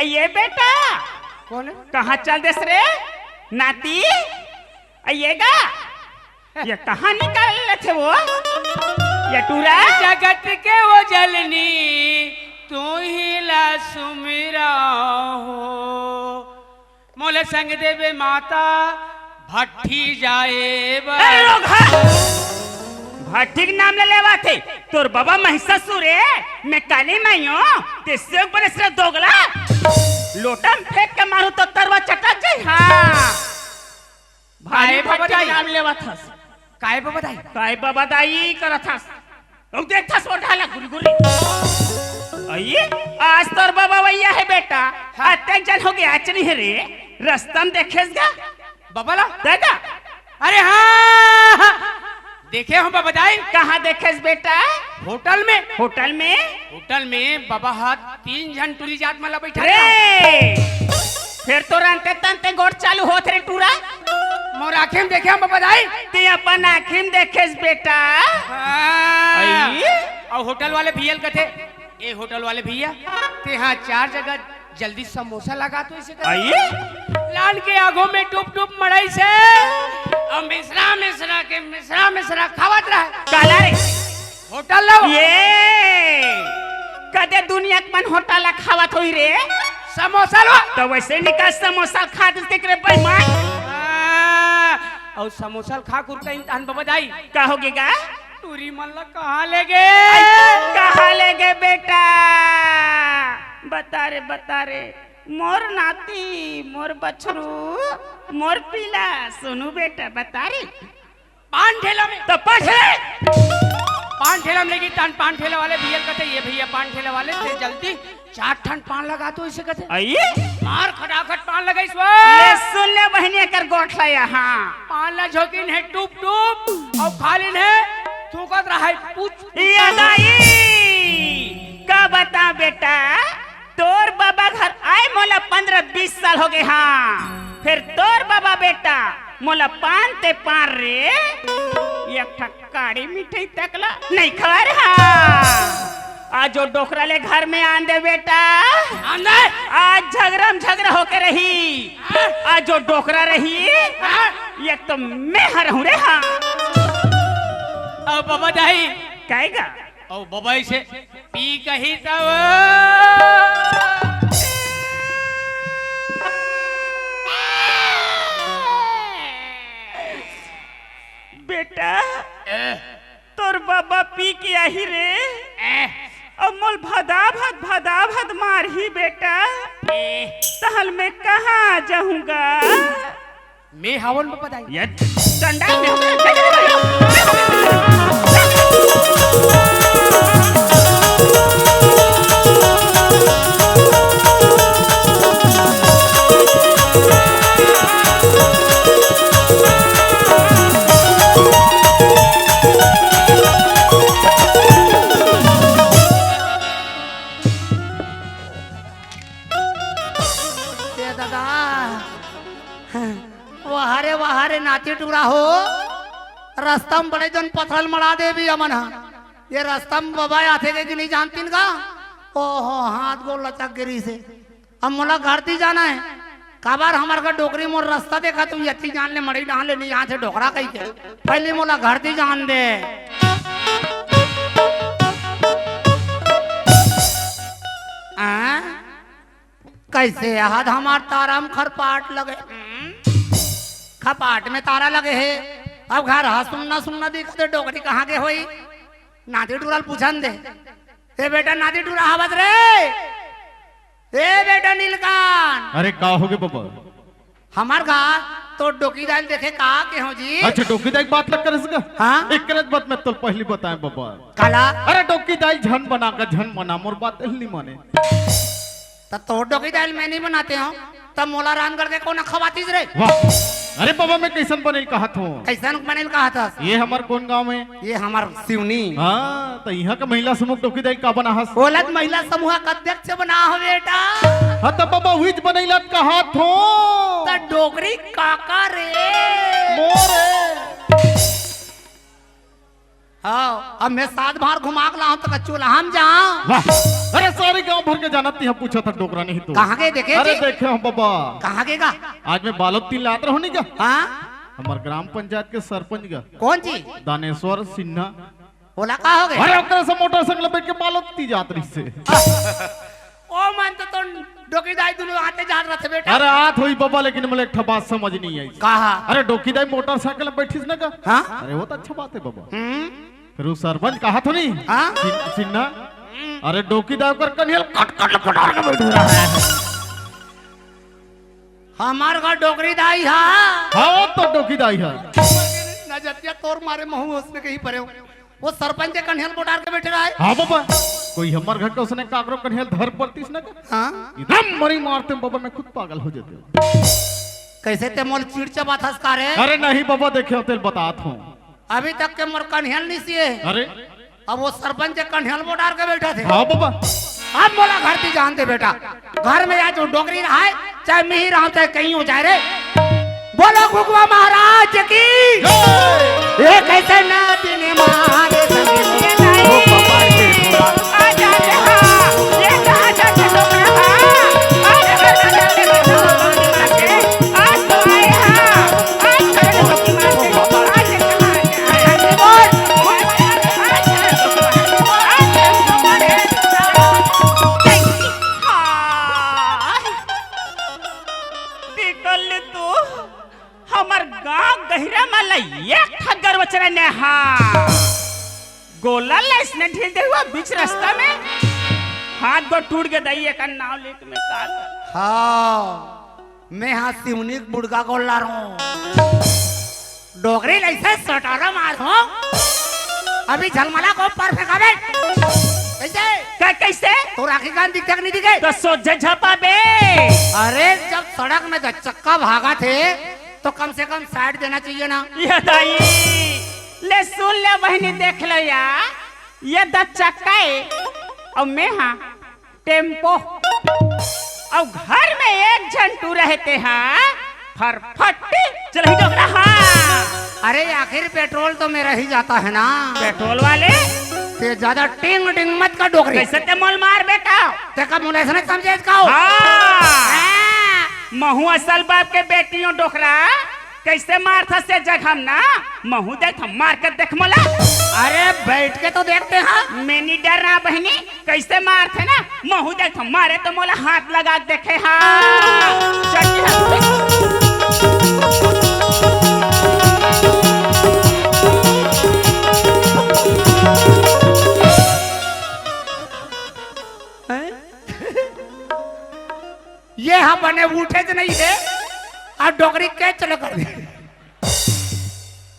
ये बेटा कौन है? कहाँ चल देस रे नाती? आइएगा ये कहाँ निकाल रहे थे वो? ये टूरा जगत के वो जलनी तू ही ला सुमिरा हो मोले संग देवे माता भट्टी जाए भट्टी के नाम ले लेवा थे तोर बाबा महिषासुर है मैं काली माई हूँ तेरे ऊपर सिर्फ दोगला लोटा में फेंक के मारू तो तरवा चटा जाए। हाँ भाई बाबा भट्टी नाम लेवा था काय बाबा दाई काय बाबा दाई करा था तुम देखता सो ढाला गुली गुली। आइए आज तोर बाबा भैया है बेटा आज टेंशन हो गया आज नहीं रे रास्ता में देखेगा बाबा ला दादा। अरे हाँ देखे हम बाबा दाई कहाँ देखेस बेटा? होटल में बाबा हाथ 3 जन टूरी जात मला बैठा रे फिर तो रंते तंते गोट चालू होत रे टूरा मोर आँखें में देखे हम बाबा दाई ते अपन आँखिन देखेस बेटा। और होटल वाले भैया कथे ये होटल वाले भैया ते हाँ 4 जगह जल्दी समोसा लगा तो इसे आइए लान के आगों में टूप टूप मड़ाई से और मिश्रा खावत रहा काला रे होटल लो ये कदे दुनिया के मन होटल खावत होई रे समोसा लो तो वैसे निकाल समोसा खा दे रे बेईमान। और समोसा खा कुर का इंतहान बाबा दाई का होगेगा? टूरी मल्ला कहाँ ले गए? कहाँ ले गए बेटा? बता रे मोर नाती मोर बछरू मोर पीला सुनू बेटा बता रे। पान ठेला में तो पान ठेला में लेगी पान ठेला वाले भैया कहते ये भैया पान ठेला वाले थे जल्दी 4 ठन पान लगा तो इसे कहते आइए मार खटाखट पान लगा इस ले सुन ले बहनिया कर गोठला यहाँ पान ला झोकिन है टूप टूप और खालिन है थूकत रहा है पूछ का बता बेटा तोर बाबा घर आए मोला 15-20 साल हो गए। हाँ फिर तोर बाबा बेटा मोला पान ते पान रे एक ठक्काड़ी मिठाई तकला नहीं खा रहा। आज जो डोकरा ले घर में आन दे बेटा आज झगड़ा होके रही आज जो डोकरा रही ये तो मैं हूँ रे। हाँ अब बाबा दाई कहेगा ओ बाबा से पी कही तब बेटा तोर बाबा पी के आही रे अब मोल भदा भद मार ही बेटा तहल में कहाँ जाऊंगा मैं हवन बाबा दाई ये डंडा में वहारे नाती टुकड़ा हो रास्ता में बड़े जन पथरल मरा दे भी अमन ये रास्ता में बाबा आते के नहीं जानती का ओहो हाथ गोल लचक गिरी से अब मोला घर ती जाना है काबार हमार का डोकरी मोर रास्ता देखा तुम यति जान ले मड़ी डाल ले यहाँ से डोकरा कही के पहले मोला घर ती जान दे। कैसे हाथ हमार ताराम खरपाट लगे खपाट में तारा लगे है अब घर हा सुनना दिखते डोकरी कहाँ के होई नाती टूरल पूछन दे ए बेटा नाती टूरा हवत रे ए बेटा नीलकान अरे का हो गए बाबा हमार घर तो डोकी दाल देखे कहा के हो जी। अच्छा डोकी दाई बात लग कर इसका हाँ एक गलत बात मैं तो पहली बताए बाबा काला अरे डोकी दाई झन बना मोर बात नहीं माने तो डोकी दाल मैं नहीं बनाते हो तब मोला रान कर दे कौन खवातीस रे वाह अरे बाबा मैं कैसन बने कहा था कैसन बनेल कहा था ये हमार कौन गांव में ये हमार सिवनी हाँ तो यहाँ का महिला समूह डोकी दाई का बना हस बोलत महिला समूह का अध्यक्ष बना हो बेटा हाँ तो बाबा हुई बनैला कहा थो तो डोगरी काका रे मोरे हाँ अब मैं 7 बार घुमा के लाऊं तो चूल्हा हम जाऊं वाह अरे सारे गांव भर के जानती है, पूछा था डोकरा नहीं तो। कहाँ के देखे अरे जी? देखे हम बाबा। कहाँ के का? आज मैं बालोद तीन लात रहो नहीं क्या? हाँ हमारे ग्राम पंचायत के सरपंच का कौन जी? दानेश्वर सिन्हा। बोला का हो गए? अरे ओकरे से मोटरसाइकिल बैठ के बालोद ती जात रही से। ओ मन तो डोकीदाई दोनों आते जा रहे थे बेटा। अरे आत हुई बाबा, लेकिन मुझे एक बात समझ नहीं आई। कहा? अरे डोकीदाई मोटरसाइकिल में बैठीस ना का? हाँ? अरे वो तो अच्छा बात है बाबा। फिर वो सरपंच कहा तो नहीं हाँ? सिन्हा, अरे डोकीदाई कर कन्हैया कट कट लपटार के बैठ रहा है। हमार घर डोकरी दाई हा। हाँ वो तो डोकीदाई है। नजतिया तोर मारे महू उसने कहीं परे हो। वो सरपंच के कन्हैया बोटार के बैठे रहा है। हाँ बाबा, कोई हमार घर का उसने काकरो कन्हैया धर पड़तीस ना का? हाँ? एकदम मरी मारते बाबा, मैं खुद पागल हो जाते। कैसे ते मोल चिड़ चबात हंस का रे? अरे नहीं बाबा, देखे होते बतात हूँ। अभी तक के मोर कन्हैया नहीं सिए। अरे अब वो सरपंच के कन्हैया बोटार के बैठे थे। हाँ बाबा। अब बोला घर थी जानते बेटा, घर में आज डोगरी रहा है, चाहे मैं ही रहा चाहे कहीं हो जाए रे। बोलो गुगवा महाराज की। ये कैसे ना दिन मारे ये नहीं आ जाते हाँ, ये कहाँ जाते डोकरा हाँ, आज तो आए हाँ, आज चले डोकी मारते, आज हमार गांव गहिरा माला एक ठगर बचरा ने हाँ गोला लाइसने ढील दे हुआ बीच रास्ता में हाथ गो टूट गया दई का नाव लेके मैं का कर। हाँ मैं हाँ सिवनिक बुड़का को ला रहा हूँ, डोगरी लाइसे सटारा मार हूँ। अभी झलमला को पर फेंका बे। कैसे? कैसे? तो राखी कान दिख नहीं दिखे? तो सोचे झपा बे। अरे जब सड़क में चक्का भागा थे तो कम से कम साइड देना चाहिए ना। ये दाई ले सुन ले बहनी देख लो या ये द चक्का है और मैं हाँ टेम्पो और घर में एक झंटू रहते हैं फरफटी चल ही डोकरा हाँ। अरे आखिर पेट्रोल तो मेरा ही जाता है ना। पेट्रोल वाले ते ज्यादा टिंग टिंग मत कर डोकरी। कैसे ते मोल मार बेटा ते का मुने से समझे इसका? हाँ महू असल बाप के बेटियों डोकरा कैसे मार था से जगह ना महू देख मार कर देख मोला। अरे बैठ के तो देखते हैं। मैं नहीं डर रहा बहनी कैसे मार थे ना महू देख मारे तो मोला हाथ लगा देखे ये हम बने उठे तो नहीं थे और डोकरी के चलो कर दे।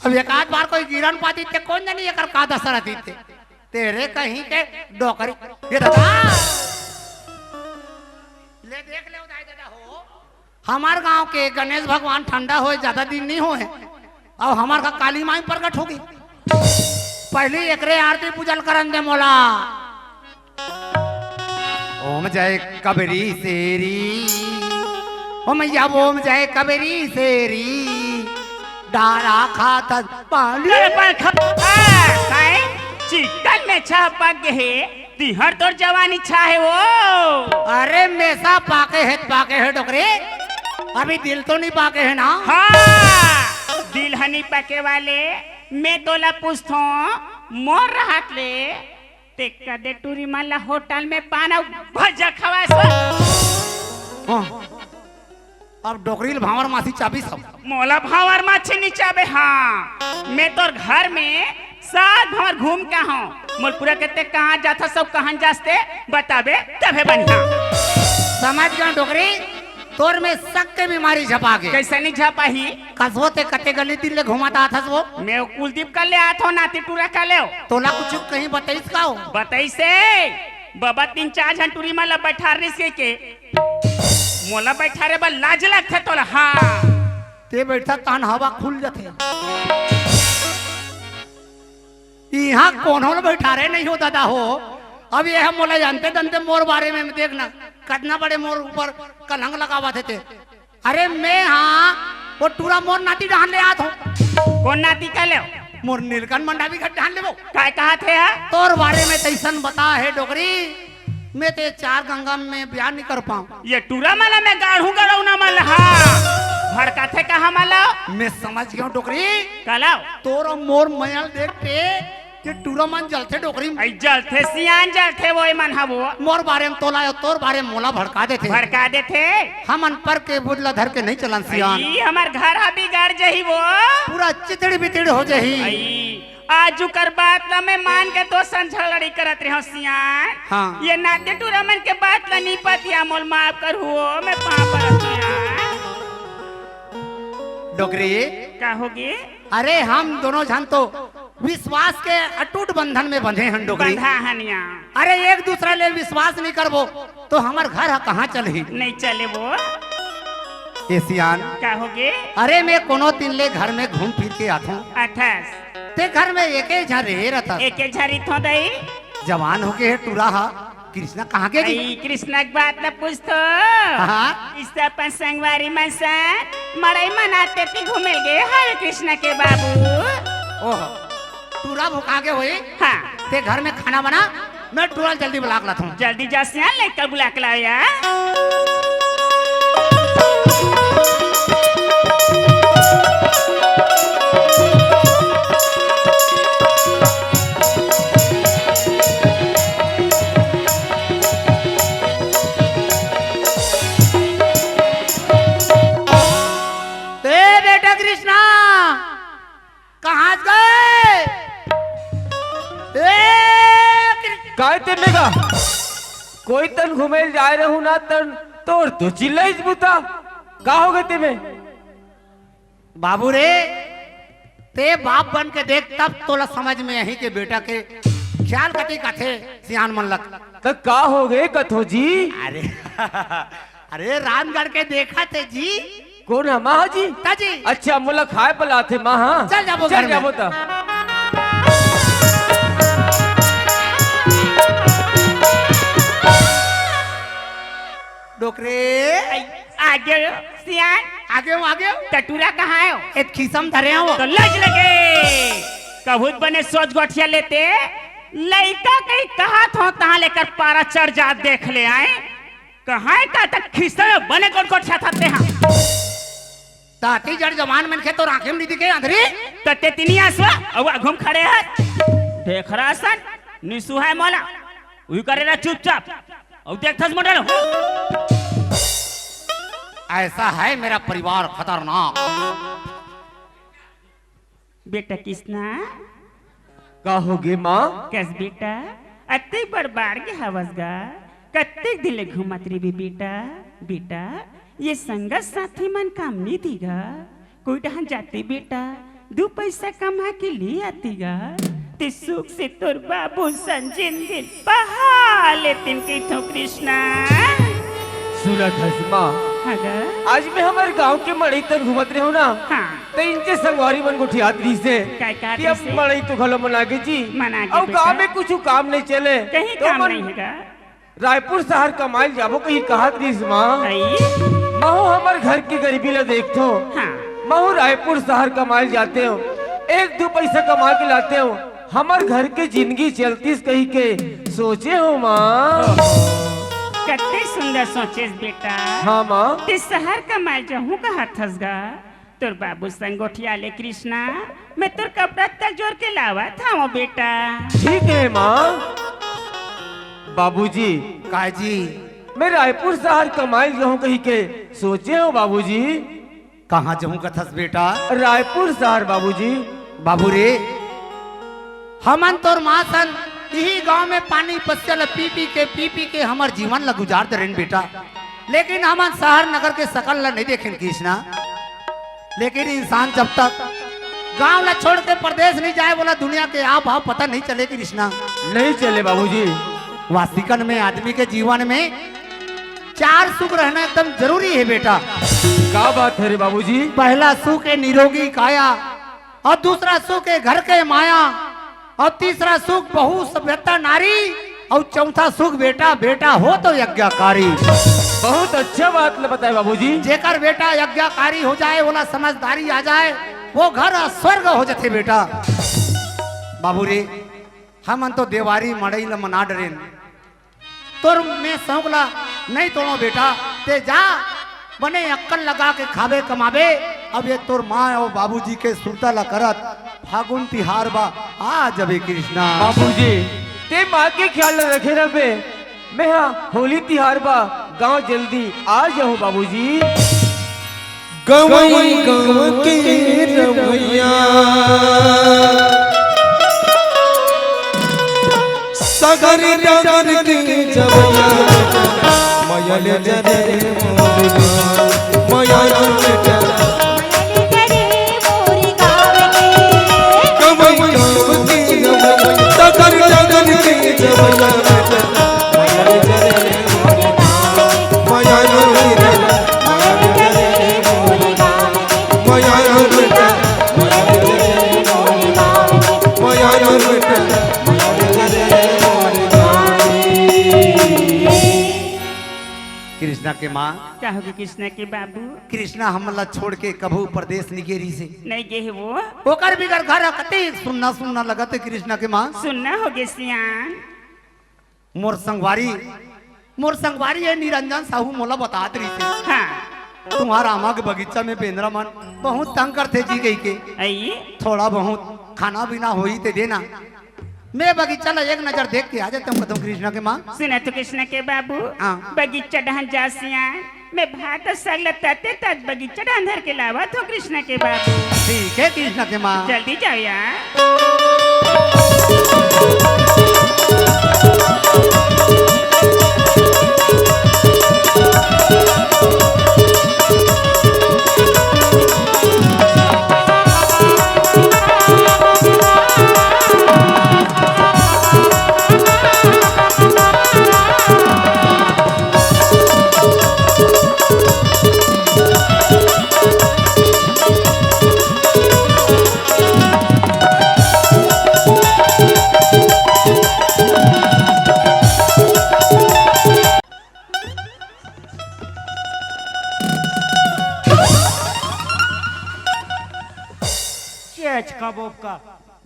अब एक आध बार कोई गिरन पाती थे कौन जानी एक का दसरा थे तेरे कहीं के डोकरी ये दादा ले देख ले उदाई दादा हो। हमार गांव के गणेश भगवान ठंडा होए ज्यादा दिन नहीं होए और हमार का काली माई प्रकट होगी। पहले एकरे आरती पूजन करन दे मोला। ओम जय कबरी सेरी ओ मैया ओम जय कबरी सेरी डारा खाता पानी चिकन में छा पक है तिहर तोर जवानी छा है वो। अरे मेसा पाके है डोकरे अभी दिल तो नहीं पाके है ना। हाँ दिल हनी पके वाले मैं तोला पूछता मोर राहत ले ते कदे टूरी माला होटल में पाना भजा खवा सो। अब डोकरील भावर मासी चाबी सब मोला भावर माछी नहीं चाबे। हाँ मैं तोर घर में साथ भवर घूम के हूँ मोलपुरा कहते कहाँ जाता सब कहाँ जाते बताबे तबे बढ़िया समझ गया डोकरी। तोर में शक के बीमारी झपा के कैसे नहीं झपा ही कसवो ते कते गली दिल ले घुमाता था वो। मैं कुलदीप कर ले आत हो नाती टूरा कर ले तोला कुछ कहीं बताइस का हो? बताई से बाबा 3-4 जन टूरी माला बैठा रही के मोला बैठा रे बा लाज लगथे तोला। हाँ ते बैठा तान हवा खुल जाते यहाँ कौन बैठा रहे नहीं हो दादा हो। अब ये हम मोला जानते जानते मोर बारे में देखना कितना बड़े मोर ऊपर कलंग लगावा थे। अरे मैं हाँ वो टूरा मोर नाती डाल ले आत हो। कौन नाती का ले मोर नीलकंठ मंडा भी घट डाल ले वो काय कहा थे यार तोर बारे में तैसन बता है डोकरी मैं ते 4 गंगा में ब्याह नहीं कर पाऊँ। ये टूरा माला में गाढ़ू गड़ौ ना मल हा भड़का थे कहा माला मैं समझ गया हूँ डोकरी। कलाओ तोर मोर मैल देख के ये टूरा मन जलते डोकरी। आई जल थे सियान जल थे वो मन हा वो मोर बारे में तोला तोर बारे में मोला भड़का देते। भड़का दे थे हम अनपर के बुदला धर के नहीं चलन सियान। आई हमार घर हा बिगाड़ जही वो पूरा चितड़ी बितड़ी हो जाही। आई आज कर बात ला मैं मान के तो संझलड़ी करत रहो सियान। हाँ। ये नाते टूरा मन के बात ला नहीं पतिया मोल माफ कर हुओ मैं पापा सियान डोकरी। का होगी अरे हम दोनों जन तो विश्वास के अटूट बंधन में बंधे हैं डोकरी। बंधा हनिया अरे एक दूसरे ले विश्वास नहीं करबो तो हमार घर कहाँ चलही। नहीं चले वो ए सियान का होगी अरे मैं कोनो दिन ले घर में घूम फिर के आता हूँ। अठस ते घर में एक ही झन रहे रहता। एक झरी थो दई जवान होके है टूरा हा कृष्णा कहाँ के जी। आई कृष्णा की बात न पूछ तो हाँ। इस अपन संगवारी मन से मड़ई मनाते ती घूमे गए हरे कृष्णा के बाबू। ओह टूरा भुका के हुई। हाँ ते घर में खाना बना मैं टूरा जल्दी बुला के लाता हूँ। जल्दी जा सियान लेकर बुला के लाओ यार। बेटा कृष्णा कहाँ गए। काय तेने का कोई तन घूमे जाए रहू ना तन तोड़ तो चिल्लाई बुता का हो गए तेमे। बाबू रे ते बाप बन के देख तब तोला समझ में यही के बेटा के ख्याल कटी का थे सियान मन लग। तो का हो गए कथो जी। अरे अरे रामगढ़ के देखा थे जी। कौन है माँ जी। ताजी अच्छा मुला खाए पला थे माँ। हाँ चल जाबो घर चल में। जाबो तो डोकरे आगे सियान आगे हूँ आगे हूँ। टटूरा कहाँ है एक खीसम धरे हो तो लज लगे कबूत बने सोच गोठिया लेते लड़का कहीं कहा था तहाँ लेकर पारा चढ़ जा देख ले आए कहाँ का तक खिस्सा बने गोट गोठिया थाते हैं ताती जड़ जवान मन के तो आंखें नहीं दिखे अंधरी। तते तिनी आसवा अब घूम खड़े है देख रहा सन निसु है मोला वही करे रहा चुपचाप और देखथस मॉडल ऐसा है मेरा परिवार खतरनाक। बेटा किसना का हो गए माँ। कैस बेटा अत्ते बड़बाड़ के हवसगा कत्ते दिले घुमत रे भी बेटा बेटा ये संगत साथी मन काम नहीं दीगा कोई डहन जाती बेटा 2 पैसा कमा के लिए आतीगा ते सुख से तोर बाबू संजिन दिन बहा लेतिन के तो कृष्णा सूरत हसमा हगा आज मैं हमारे गांव के मड़ई तन घूमत रहे हो ना। हाँ तो इनके संगवारी मन गुठिया दी से काय का कि अब मड़ई तो घलो मना के जी मना के अब बेटा। गांव में कुछ काम नहीं चले कहीं तो काम मन नहीं हैगा रायपुर शहर कमाई जाबो कहीं कहा दीस माँ। आई महू हमारे घर की गरीबी ला देखते हो। हाँ महू रायपुर शहर कमाई जाते हो 1-2 पैसा कमा के लाते हो हमारे घर के जिंदगी चलती कहीं के सोचे हो माँ। कत्ते सुंदर सोचेस बेटा हाँ माँ। ते शहर का माल जहूँ का हथसगा तोर बाबू संगोठिया ले कृष्णा मैं तोर कपड़ा तक जोड़ के लावा था वो बेटा ठीक है माँ। बाबूजी काजी मैं रायपुर शहर कमाई जाऊँ कहीं के सोचे हो बाबूजी। कहाँ जाऊँ कथस बेटा। रायपुर शहर बाबूजी। बाबू रे हमन तोर माँ सन यही गांव में पानी पस्यल पी पी के हमार जीवन ला गुजार दे रहे बेटा। लेकिन हमन शहर नगर के सकल ला नहीं देखें कृष्णा। लेकिन इंसान जब तक गांव ला छोड़ के प्रदेश नहीं जाए बोला दुनिया के आप भाव पता नहीं चले कृष्णा। नहीं चले बाबूजी। वास्तविकन में आदमी के जीवन में 4 सुख रहना एकदम जरूरी है बेटा। क्या बात है रे बाबूजी। पहला सुख है निरोगी काया और दूसरा सुख है घर के माया और तीसरा सुख बहु सभ्यता नारी और चौथा सुख बेटा बेटा हो तो यज्ञकारी। बहुत अच्छा बात बताए बाबूजी। जेकर बेटा यज्ञकारी हो जाए बोला समझदारी आ जाए वो घर स्वर्ग हो जाते बेटा। बाबू रे हमन तो देवारी मड़ई ला मना डरे तोर में सौंकला नहीं तोड़ो बेटा, ते जा बने अक्कल लगा के खावे कमावे। अब ये तोर माँ और बाबूजी के सुरतला करत फागुन तिहार बा आ जबे कृष्णा। बाबूजी ते माँ के ख्याल रखे रहे, मैं हाँ होली तिहार बा गांव जल्दी आ जाऊँ बाबूजी। गवई गव के रवैया सगर डगर के जवैया मयल जरे मोरिया गवई गव के रवैया सगर डगर के जवैया मयल जरे कृष्णा के माँ, क्या होगी कृष्णा के बाबू? कृष्णा हमला छोड़ के कभू प्रदेश निकेरी से नहीं गए है वो, ओकर बिगर घर कते सुनना सुनना लगते। कृष्णा के माँ सुनना होगे सियान। मोर संगवारी है निरंजन साहू मोला बता रही थी हाँ तुम्हारा आमा के बगीचा में पेंद्रा मन बहुत तंग करते जी गई के, आइए थोड़ा बहुत खाना पीना होई ते देना। मैं बगीचा ला एक नजर देख के आ जाता हूँ कृष्णा के माँ। सुना तो कृष्णा के बाबू, हाँ। बगीचा डहन जा सियान, मैं भात सग लताते तक बगीचा डहन धर के लावा तो कृष्णा के बाबू। ठीक है कृष्णा के माँ। जल्दी जाओ यार। बोब का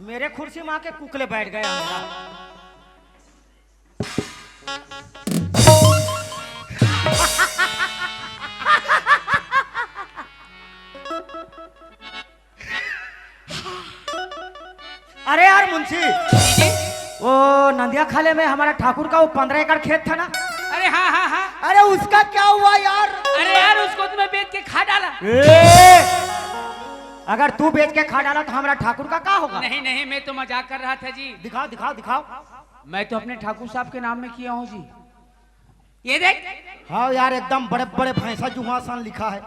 मेरे कुर्सी माँ के कुकले बैठ गया मेरा। अरे यार मुंशी, वो नंदिया खाले में हमारा ठाकुर का वो 15 एकड़ खेत था ना। अरे हाँ हाँ हाँ, अरे उसका क्या हुआ यार? अरे यार उसको तुम्हें बेच के खा डाला। अगर तू बेच के खा डाला तो हमारा ठाकुर का क्या होगा? नहीं नहीं, मैं तो मजाक कर रहा था जी। दिखाओ दिखाओ दिखाओ। मैं तो अपने ठाकुर साहब के नाम में किया हूँ जी। ये देख। हाँ यार एकदम बड़े बड़े भैंसा जुहासान लिखा है।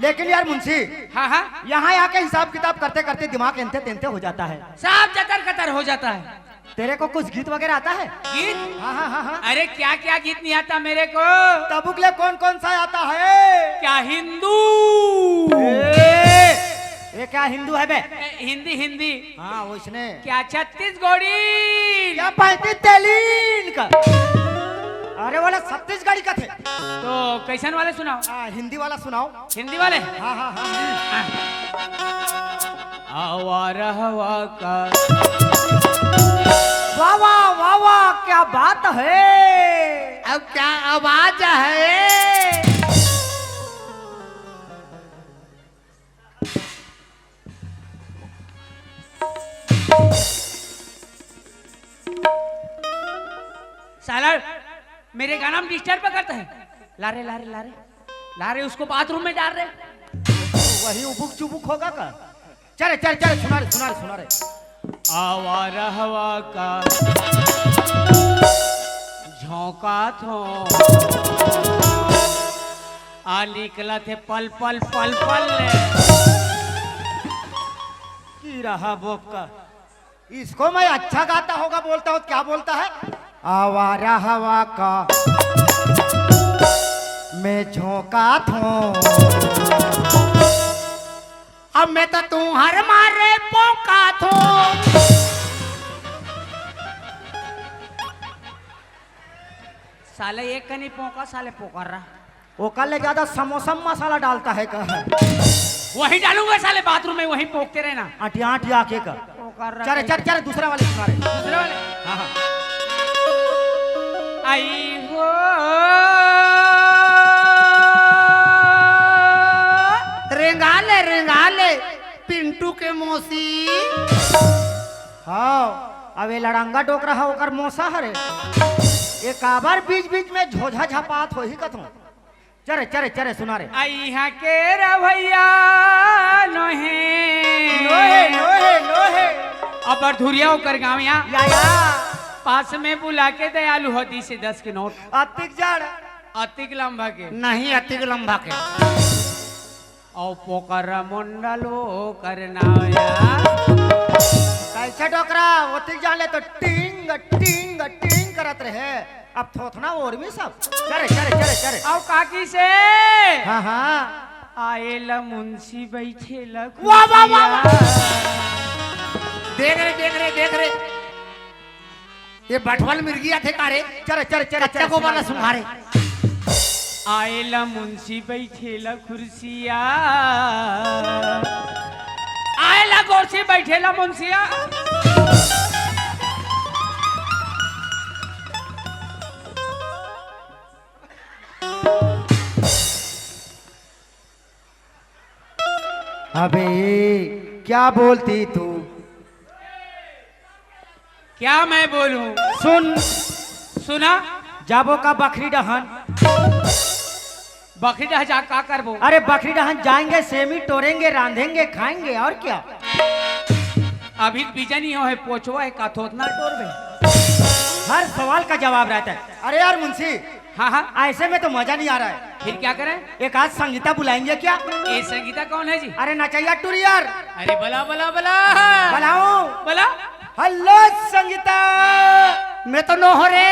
लेकिन यार मुंशी, हाँ हाँ, यहाँ आके हिसाब किताब करते करते दिमाग एंते तेंते हो जाता है। साफ जतर कतर हो जाता है। तेरे को कुछ गीत वगैरह आता है? गीत? हाँ हाँ हाँ हाँ। अरे क्या क्या गीत नहीं आता मेरे को। तबुकले कौन कौन सा आता है? क्या हिंदू? ये क्या हिंदू है बे? हिंदी हिंदी। हाँ उसने क्या छत्तीसगढ़ी? क्या 35 तेलीन का? अरे वाला छत्तीसगढ़ी का थे। तो कैसन वाले सुनाओ? हिंदी वाला सुनाओ। हिंदी वाले? हाँ हाँ हाँ। आवारा हवा का। वाह वाह वाह वाह, क्या बात है। अब क्या आवाज है? साला मेरे गाना में डिस्टर्ब करता है। लारे लारे लारे लारे, उसको बाथरूम में डाल रहे। वही उबुक चुबुक होगा का? चले चल चल, सुना रे सुना रे सुना रे। आवारा हवा का झोंका थो आ निकला थे पल पल पल पल की रहा बोप का? इसको मैं अच्छा गाता होगा बोलता हूँ, क्या बोलता है? आवारा हवा का मैं झोंका थो, अब मैं तो तुम्हारे मारे पोका थो। साले एक कनी पोका साले पोकर रहा। वो कल ज्यादा समोसा मसाला डालता है का? वही डालूंगा साले बाथरूम में, वही पोकते रहना। आटिया आटिया के का? पोकर रहा। चल चल चल, दूसरा वाले सुना रे। दूसरे वाले। हाँ हाँ। आई हो रेंगा ले पिंटू के मौसी। हाँ अब ये लड़ंगा डोक रहा होकर मौसा हरे एक आबार बीच बीच में झोझा झपात हो ही कथो। चरे चरे चरे सुना रे आई यहाँ के भैया लोहे लोहे लोहे लोहे अब धुरिया होकर गाँव यहाँ या पास में बुला के दयालु होती से 10 के नोट अतिक जड़ अतिक लंबा के नहीं अतिक लंबा के और पोकर मुंडलो करना यार कैसे डोकरा अतिक जाले तो टिंग टिंग टिंग करत रहे अब थोथना और भी सब चरे चरे चरे चरे और काकी से हाँ हाँ आएला मुंशी बैठे ला वाह वाह वाह देख रहे ये बटवल मिर्गिया थे कारे चरे चरे चरे चरे को वाला सुधारे आएला मुंशी बैठेला कुर्सिया आएला कुर्सी बैठेला मुंशिया अबे क्या बोलती तू क्या मैं बोलूं सुन सुना जाबो का बकरी डहन बकरी डह जा का करबो अरे बकरी डहन जाएंगे सेमी तोड़ेंगे रांधेंगे खाएंगे और क्या अभी बीजा नहीं हो है पोछवा है का थोतना टोरबे हर सवाल का जवाब रहता है। अरे यार मुंशी हाँ हाँ ऐसे में तो मजा नहीं आ रहा है फिर क्या करें एक आज संगीता बुलाएंगे क्या ये संगीता कौन है जी अरे नचैया टूरियर अरे बला बला बला बुलाओ बला हेलो संगीता मैं तो नो हो रे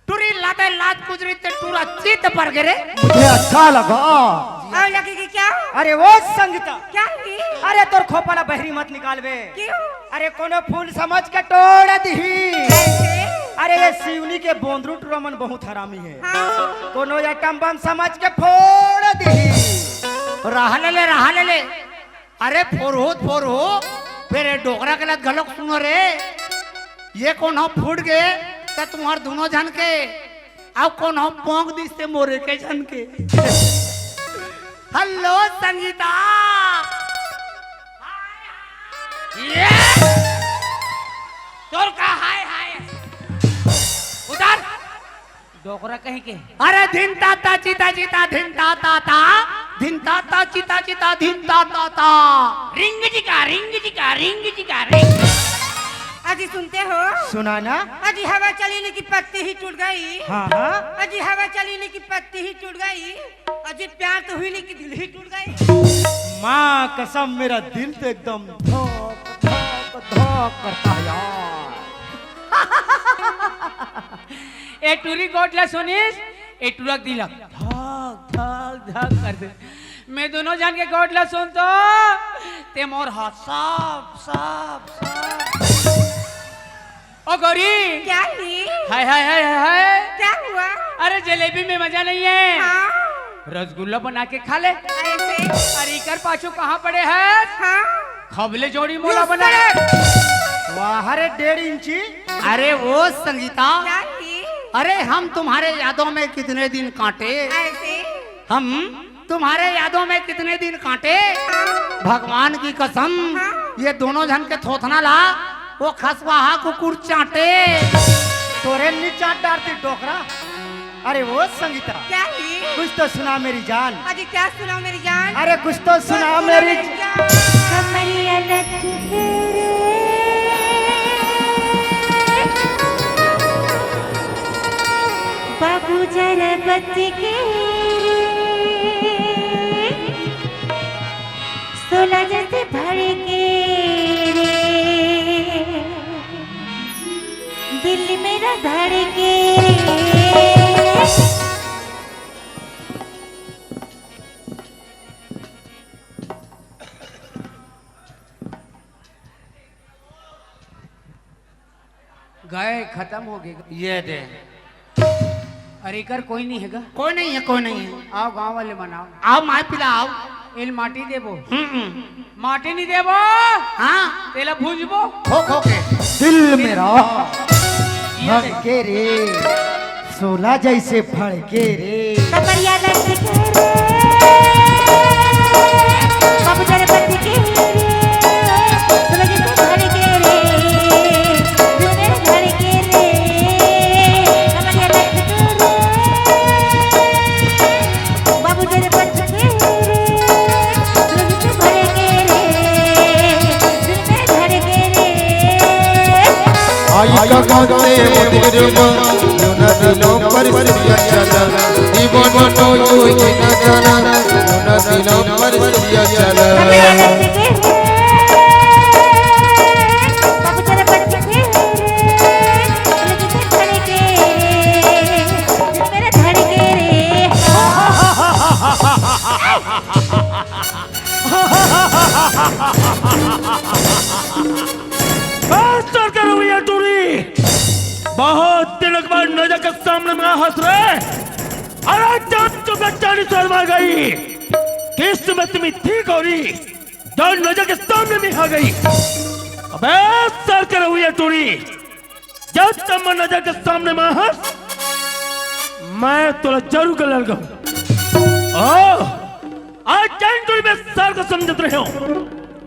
टूरी लाते लात गुजरी ते टूरा चित पर गिरे मुझे अच्छा लगा लगे कि क्या अरे वो संगीता क्या हुई? अरे तोर खोपला बहरी मत निकाल बे क्यों? अरे कोनो फूल समझ के तोड़ दी कैसे? अरे ये शिवनी के बोंदरू टुरमन बहुत हरामी है हाँ। कोनो आइटम बम समझ के फोड़ दी रहा ले ले अरे फोर हो फिर डोकरा के लग गलक सुनो रे ये कौन हो फूट गए तो तुम्हार दोनों जन के अब कौन हो पोंग दिसते मोरे के जन के हेलो संगीता ये तोर का हाय हाय उधर डोकरा कहीं के अरे धिन ताता चिता चिता धिन ताता ता धिन ताता चिता चिता धिन ताता ता रिंग जिका रिंग अजी सुनते हो सुना ना अजी हवा चली की पत्ती ही टूट गई हाँ हाँ अजी हवा चली की पत्ती ही टूट गई अजी प्यार तो हुई की दिल ही टूट गई माँ कसम मेरा दिल तो एकदम धोक धोक धोक करता है यार ए टूरी गोटला सुनीस ए टूरक दिलक धक धक धक कर दे मैं दोनों जान के गोटला सुन तो ते मोर हाथ साफ ओ गौरी क्या हुई? हाय क्या हुआ? अरे जलेबी में मजा नहीं है हाँ? रसगुल्ला बना के खा ले ऐसे? अरे कर पाछू कहाँ पड़े हैं हाँ? खबले जोड़ी मोला बना वाह अरे 1.5 इंची अरे वो संगीता क्या हुई? अरे हम तुम्हारे यादों में कितने दिन काटे ऐसे? हम तुम्हारे यादों में कितने दिन काटे भगवान की कसम ये दोनों जन के थोथना ला वो खसवाहा कुकुर चाटे तोरे नी चाट डालती टोकरा अरे वो संगीता क्या हुई? कुछ तो सुना मेरी जान अजी क्या सुना मेरी जान? अरे कुछ तो सुना मेरी कमरिया लग बाबू जरा बच्चे के सोलह जैसे भर के दिल मेरा धड़के गए खत्म हो गए। ये दे। अरे कर कोई नहीं हैगा। कोई नहीं है, कोई नहीं है। आओ गांव वाले मनाओ। आओ माय पिलाओ। एल माटी देबो। हम्म। माटी नहीं देबो। हाँ तेला भूंजबो। खो खो के। दिल मेरा ये देख। भड़के रे, सोला जैसे भड़के रे। कमरिया लटके रे, बाबू तेरे बच्चे के रे, तुझे तो धड़के रे, तूने धड़के रे, कमरिया लटके रे, बाबू तेरे बच्चे के रे, तुझे तो धड़के रे, तूने धड़के रे। आई का गाते मोतिर यूना दिलों पर सिया चला दीवाना तो कोई न जाना यूना दिलों पर सिया चला कमरिया लटके रे, बाबू तेरे बच्चे के रे, तुझे तो धड़के रे, मेरे धड़के रे। मास्टर का रवैया टूरी, बहुत दिनों के बाद नजर के सामने में हंस रहे। अरे जब तुम बच्चानी शर्मा गई, किस्मत में थी गौरी जो नजर के सामने में आ गई। अबे सर का रवैया टूरी, जब तुम नजर के सामने में हंस, मैं तो जरूर कर लगा। आज जान टूरी में सर को समझते रहे हो,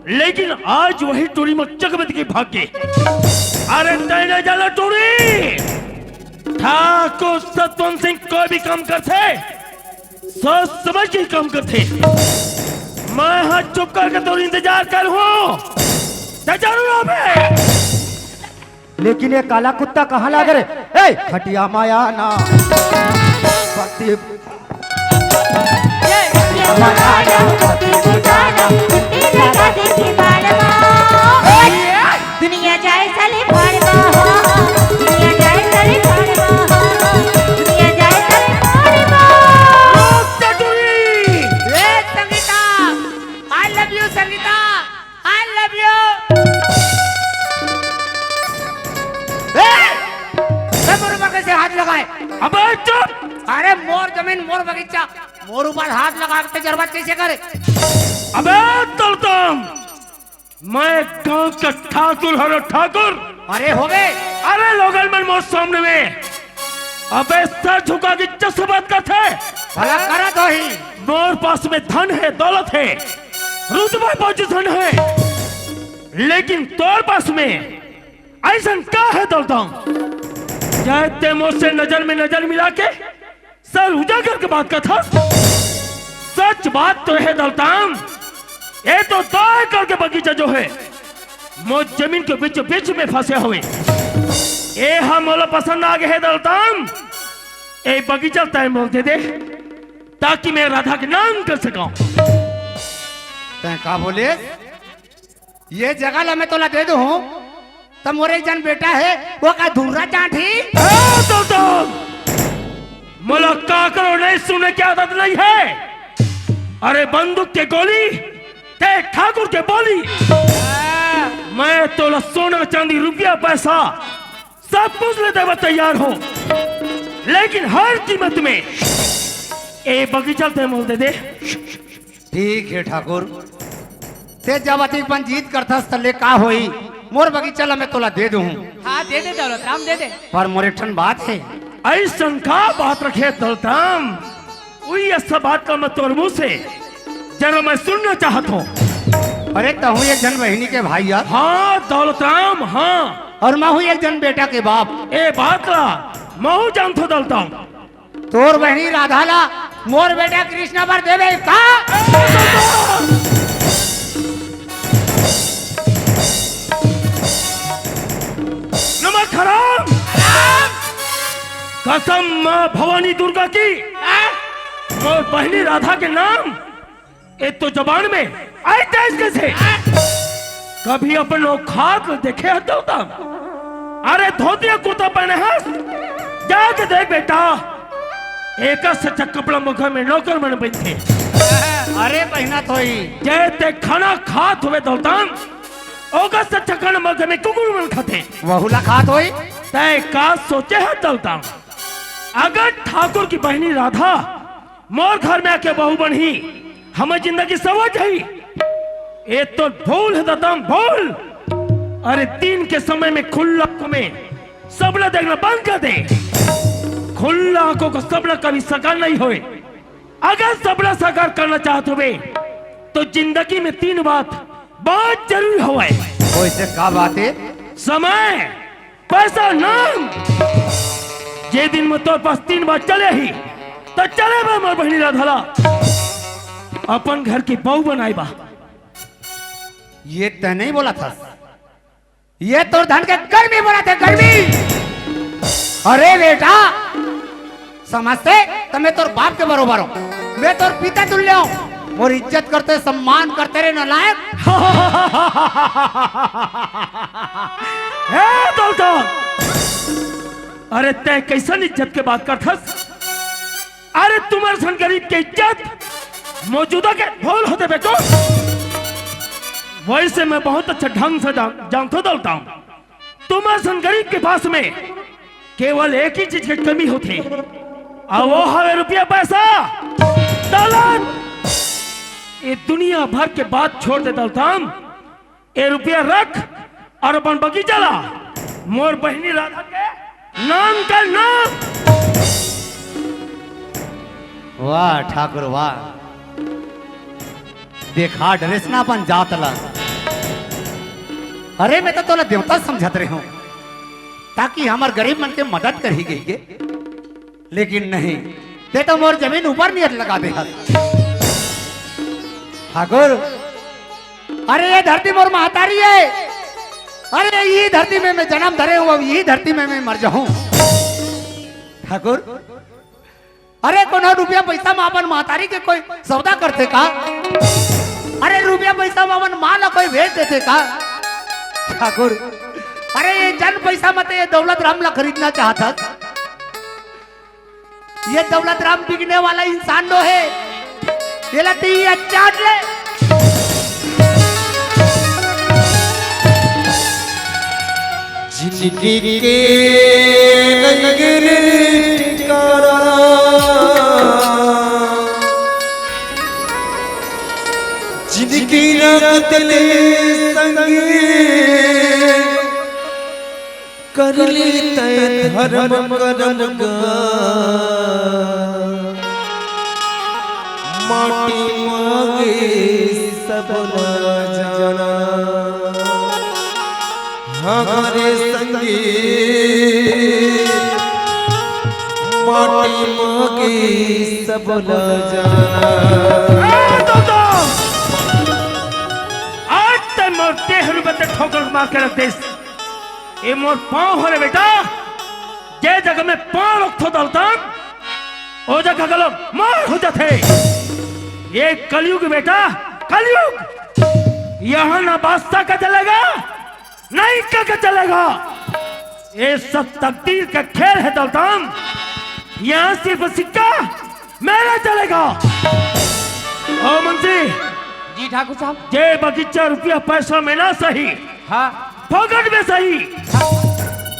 लेकिन आज वही टूरी में चकमत की भाग गई। अरे तैने जाला टूरी, ठाकुर सतवंत सिंह कोई भी काम करते सोच समझ के काम करते। मैं हाथ चुप करके तो इंतजार कर हूं, जरूर पे। लेकिन ये काला कुत्ता कहाँ ला रे? ए खटिया माया ना भक्ति दुनिया जाए साले फाड़वा, दुनिया जाए साले फाड़वा, दुनिया जाए साले फाड़वा। ए Sangeeta, I love you Sangeeta, I love you. मोर ऊपर कैसे हाथ लगाए? अबे चुप। अरे मोर जमीन मोर बगीचा, मोर ऊपर हाथ लगा के तजर्बा कैसे करे? अबे तलतम, मैं गांव का ठाकुर हरो ठाकुर। अरे हो गए। अरे लोगल मन मोर सामने में, अबे सर झुका के जैसे बात करते। भला करा तो ही। मोर पास में धन है, दौलत है, रुतबा पोजीशन है, लेकिन तोर पास में ऐसा क्या है दौलतम? जाते मुझसे नजर में नजर मिला के सर उजागर के बात का था। सच बात तो है दौलतम, ये तो 2 एकड़ के बगीचा जो है मुझ जमीन के बीच बीच में फंसे हुए, ये हम मोला पसंद आ गए है दौलतम। ये बगीचा तय मोल दे दे ताकि मैं राधा के नाम कर सका। तै का बोले? ये जगह ला मैं तोला दे दूं, तब मोरे एक जन बेटा है वो का धूरा चाठी। मोला का करो नहीं सुने की आदत नहीं है। अरे बंदूक के गोली ते ठाकुर के बोली, मैं तो सोना चांदी रुपया पैसा सब कुछ लेते हुए तैयार हो, लेकिन हर कीमत में ए बगीचा ते मोल दे दे। ठीक है ठाकुर, ते जब अतिपन जीत करथस तले का होई, मोर बगीचा ला मैं तोला दे दूं। हाँ दे दे दौलत राम दे दे। पर मोरे ठन बात है। ऐसा का बात रखे दौलतराम, वही ऐसा बात का मैं तोर मुंह से जरा मैं सुनना चाहत हूँ। अरे तहु एक जन बहनी के भाई यार। हाँ दौलतराम, हाँ। और मैं हूँ एक जन बेटा के बाप। ए बात ला मैं जानता दौलतराम। तोर बहनी राधा ला मोर बेटा कृष्णा पर देवे का? नमक हराम, कसम माँ भवानी दुर्गा की, और बहनी राधा के नाम एक तो जबान में आए तेज कैसे? कभी अपन औकात देखे है दौलतराम? अरे धोतिया कुर्ता पहने है, जाके देख बेटा, एक सच्चा कपड़ा मुखा में नौकर मन बनते। अरे बहना थोई जैते खाना खात हुए दौलतराम, ओका सच्चा खाना मुखा में कुकुर मन खाते। वहुला खात होई। तय का सोचे है दौलताम, अगर ठाकुर की बहनी राधा मोर घर में आके बहू बनी हमें जिंदगी सवज है, ये तो भूल है दौलताम भूल। अरे दिन के समय में खुला आंखों में सबला देखना बंद कर दे। खुला आंखों को सबला कभी साकार नहीं होए। अगर सबला साकार करना चाहते हुए तो जिंदगी में 3 बात बहुत जरूरी हुआ है। वैसे का बात है? समय, पैसा, नाम। जे दिन में तोर पास 3 बात चले ही तो चले बा मोर बहनी राधा अपन घर की बहू बनाई बा। ये तय नहीं बोला था, ये तोर धन के गर्मी बोला थे, गर्मी। अरे बेटा समझते तो मैं तोर बाप के बरोबर हूँ, मैं तोर पिता तुल्य हूँ। और इज्जत करते सम्मान करते रहे नालायक। दौलताम, अरे तय कैसन इज्जत के बात करथस? अरे तुम्हारे सन गरीब के इज्जत मौजूदा के भूल होते बेटो। वैसे मैं बहुत अच्छा ढंग से जानता दौलताम, तुम्हारे सन गरीब के पास में केवल एक ही चीज की कमी होती और वो है रुपया पैसा दौलत। ये दुनिया भर के बात छोड़ दे दौलताम, ये रुपया रख और अपन बगीचा ला, मोर बहनी राधा के नाम का नाम। वाह ठाकुर वाह, देखा ड्रेस ना अपन जात ला। अरे मैं तो तोला देवता समझत रहे हूँ ताकि हमार गरीब मन के मदद कर ही गई के, लेकिन नहीं, ते तो मोर जमीन ऊपर नियत लगा दे। ठाकुर, अरे ये धरती मोर महतारी है। अरे यही धरती में मैं जन्म धरे हूँ, अब यही धरती में मैं मर जाऊं। ठाकुर, अरे कोनो रुपया पैसा में अपन महतारी के कोई सौदा करते का? अरे रुपया पैसा में अपन माँ ला कोई भेज देते का? ठाकुर, अरे ये जन पैसा मत ये दौलत राम ला खरीदना चाहता। ये दौलत राम बिकने वाला इंसान नो है, ये लती अच्छा ले। जिंदगी के नगर टिकारा जिंदगी रतले संगे कर लेते धर्म करम गा माटी मांगे सब न जाना हमारे संगे माटी मांगे सब न जाना। आज तक मोर 13 रुपये ठोकर मार के रख देस। ये मोर पाँव हो रे बेटा, जे जगह में पाँव रखो दौलताम वो जगह गलत मार हो जाते। ये कलयुग बेटा, कलयुग। यहाँ ना बादशाह का चलेगा नहीं का चलेगा, ये सब तकदीर का खेल है दौलताम। यहाँ सिर्फ सिक्का मेरा चलेगा। ओ मुंशी जी ठाकुर साहब। जे बगीचा रुपया पैसा में ना सही, हाँ फोकट में सही,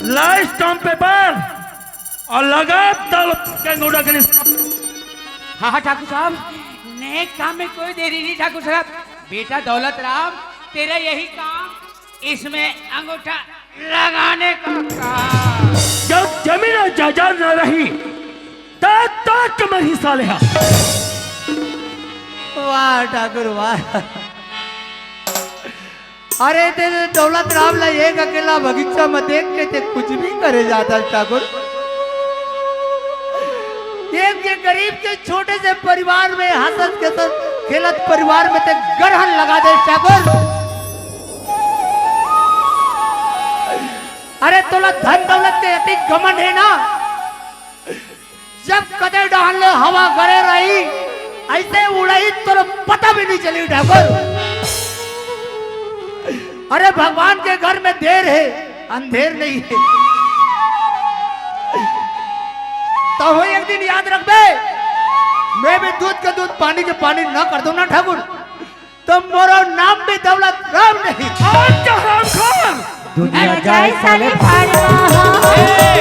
लाई स्टाम्प पेपर और लगा दौलत के गोड़ा के हाँ ठाकुर साहब, नए काम में कोई देरी नहीं ठाकुर साहब। बेटा दौलत राम, तेरा यही काम, इसमें अंगूठा लगाने का काम। जब जमीन और जायदाद न रही तब मैं हिस्सा लिया। वाह ठाकुर वाह। अरे तेरे दौलत राम ला एक अकेला बगीचा में देख के ते कुछ भी करे जाता ठाकुर। एक के गरीब के छोटे से परिवार में हंसत के साथ खेलत परिवार में ते गरहन लगा दे ठाकुर। अरे तोला धन दौलत के अति घमंड है ना, जब कदे डाल ले हवा करे रही ऐसे उड़ाई तो पता भी नहीं चली ठाकुर। अरे भगवान के घर में देर है अंधेर नहीं है। तो हो एक दिन याद रख बे, मैं भी दूध का दूध पानी के पानी ना कर दूं ना ठाकुर, तो मोरा नाम भी दौलत राम नहीं। आज हराम खान दुनिया जाए साले फाड़वा ए,